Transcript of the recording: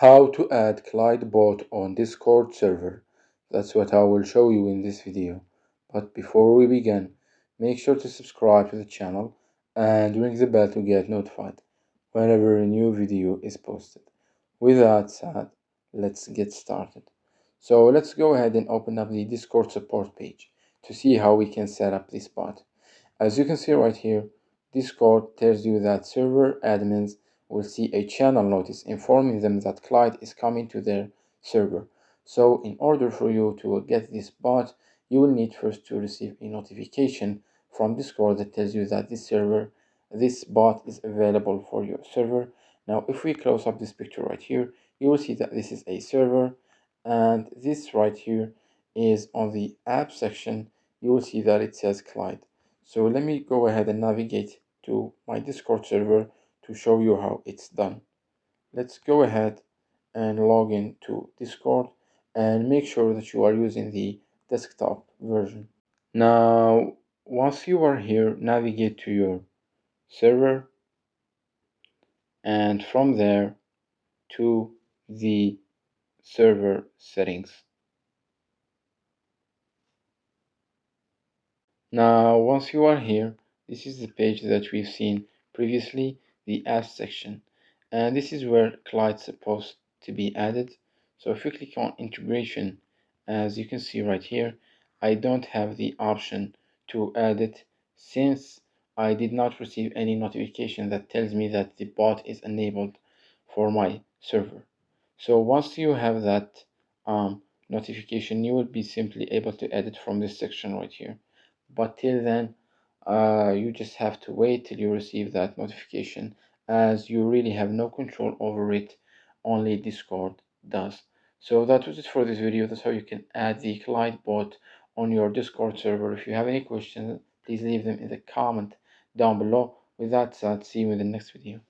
How to add Clyde bot on Discord server. That's what I will show you in this video. But before we begin, make sure to subscribe to the channel and ring the bell to get notified whenever a new video is posted. With that said, let's get started. So let's go ahead and open up the Discord support page to see how we can set up this bot. As you can see right here, Discord tells you that server admins will see a channel notice informing them that Clyde is coming to their server. So in order for you to get this bot, you will need first to receive a notification from Discord that tells you that this bot is available for your server. Now, if we close up this picture right here, you will see that this is a server, and this right here is on the app section. You will see that it says Clyde. So let me go ahead and navigate to my Discord server to show you how it's done. Let's go ahead and log in to Discord and make sure that you are using the desktop version. Now, once you are here, navigate to your server and from there to the server settings. Now, once you are here, this is the page that we've seen previously, the app section. And this is where Clyde's supposed to be added. So if you click on integration, as you can see right here, I don't have the option to add it since I did not receive any notification that tells me that the bot is enabled for my server. So once you have that notification, you will be simply able to edit from this section right here. But till then, you just have to wait till you receive that notification, as you really have no control over it, only Discord does. So that was it for this video. That's how you can add the Clyde bot on your Discord server. If you have any questions, please leave them in the comment down below. With that said, see you in the next video.